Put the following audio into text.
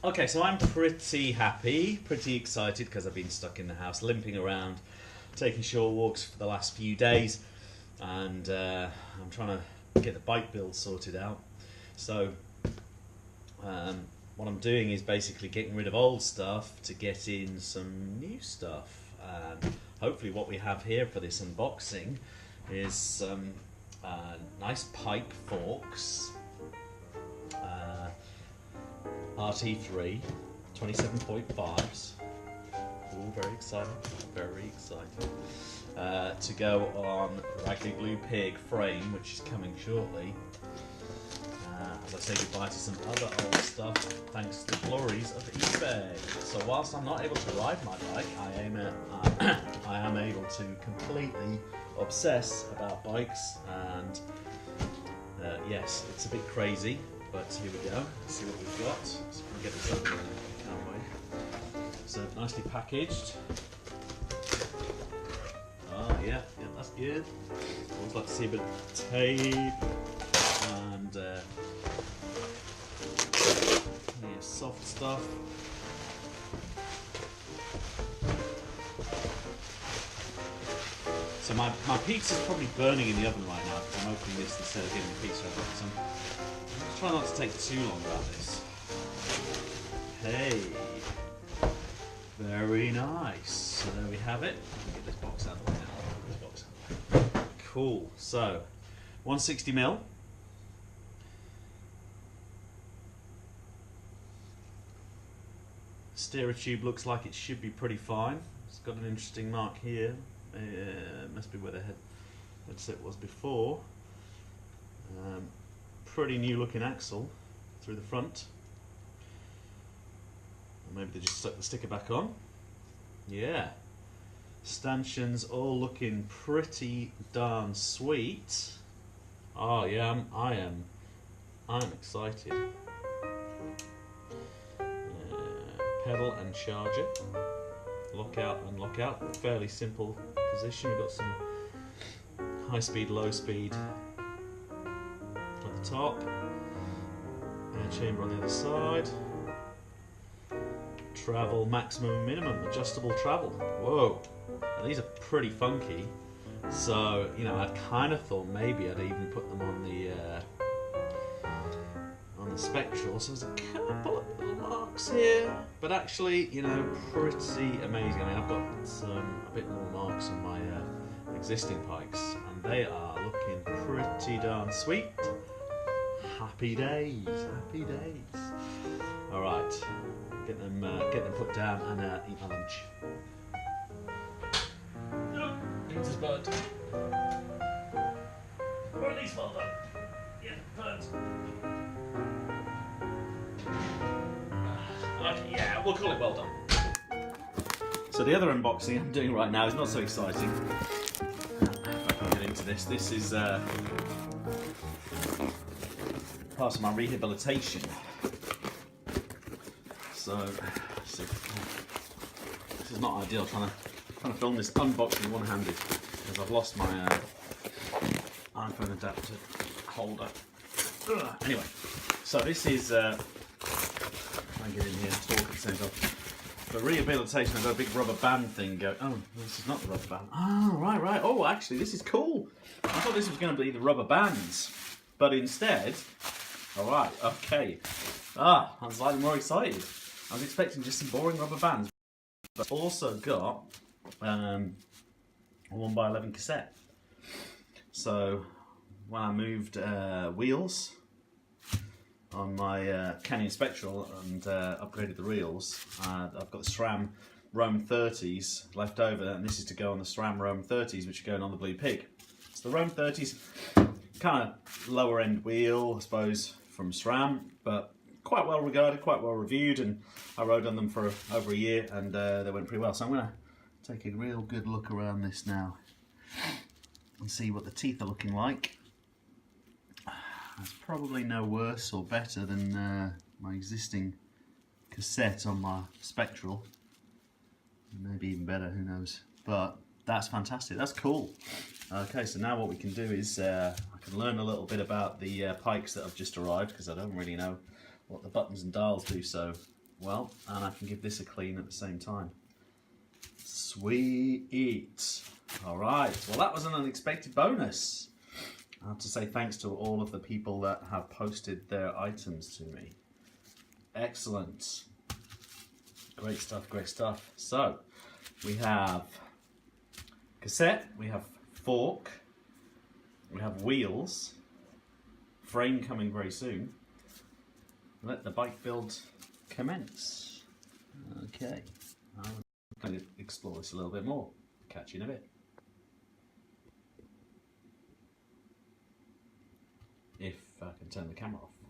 Okay, so I'm pretty happy, pretty excited because I've been stuck in the house, limping around, taking short walks for the last few days, and I'm trying to get the bike build sorted out. So what I'm doing is basically getting rid of old stuff to get in some new stuff. And hopefully what we have here for this unboxing is some nice pike forks, RT3 27.5s. Oh, very exciting, very exciting. To go on Ragley Blue Pig frame, which is coming shortly. As I say goodbye to some other old stuff, thanks to the glories of eBay. So whilst I'm not able to ride my bike, I am able to completely obsess about bikes, and yes, it's a bit crazy, but here we go. Let's see what we've got. Let's get this open. Can't wait. So nicely packaged. Oh yeah, that's good. Always like to see a bit of tape and soft stuff. So my pizza's probably burning in the oven right now because I'm opening this instead of getting the pizza out. So I'm trying not to take too long about this. Hey, very nice. So there we have it. Let me get this box out of the way now. This box out of the way. Cool. So 160mm. Steerer tube looks like it should be pretty fine. It's got an interesting mark here. Must be where the headset was before. Pretty new looking axle through the front. Or maybe they just stuck the sticker back on. Yeah. Stanchions all looking pretty darn sweet. Oh yeah, I'm excited. Pedal and charger, lockout and lockout, fairly simple position. We've got some high speed, low speed at the top, air chamber on the other side, travel maximum, minimum, adjustable travel. Whoa, now these are pretty funky. So, you know, I'd kind of thought maybe I'd even put them on the spectral, so there's a couple of little marks here, but actually, you know, pretty amazing. I mean, I've got a bit more marks on my existing pikes, and they are looking pretty darn sweet. Happy days, happy days. All right, get them put down and eat my lunch. Oh, pizza's burnt. Or at least well done. Yeah, burnt. Yeah, we'll call it well done. So the other unboxing I'm doing right now is not so exciting. If I can get into this, this is part of my rehabilitation. So this is not ideal. Trying to film this unboxing one-handed because I've lost my iPhone adapter holder. Anyway, so this is. I get in here and talk at the same time. For rehabilitation, I've got a big rubber band thing going. Oh, this is not the rubber band. Oh, right. Oh, actually, this is cool. I thought this was going to be the rubber bands, but instead, all right, okay. I'm slightly more excited. I was expecting just some boring rubber bands, but I've also got a 1x11 cassette. So when I moved wheels on my Canyon Spectral and upgraded the reels, I've got the SRAM Rome 30s left over, and this is to go on the SRAM Rome 30s, which are going on the Blue Pig. So the Rome 30s, kind of lower end wheel, I suppose, from SRAM, but quite well regarded, quite well reviewed, and I rode on them for over a year, and they went pretty well. So I'm going to take a real good look around this now and see what the teeth are looking like. It's probably no worse or better than my existing cassette on my Spectral. Maybe even better, who knows. But that's fantastic, that's cool. Okay, so now what we can do is I can learn a little bit about the pikes that have just arrived, because I don't really know what the buttons and dials do, so well, and I can give this a clean at the same time. Sweet. All right, well that was an unexpected bonus. I have to say thanks to all of the people that have posted their items to me. Excellent. Great stuff, great stuff. So, we have cassette, we have fork, we have wheels, frame coming very soon. Let the bike build commence. Okay, I'm going to explore this a little bit more. Catch you in a bit. If I can turn the camera off.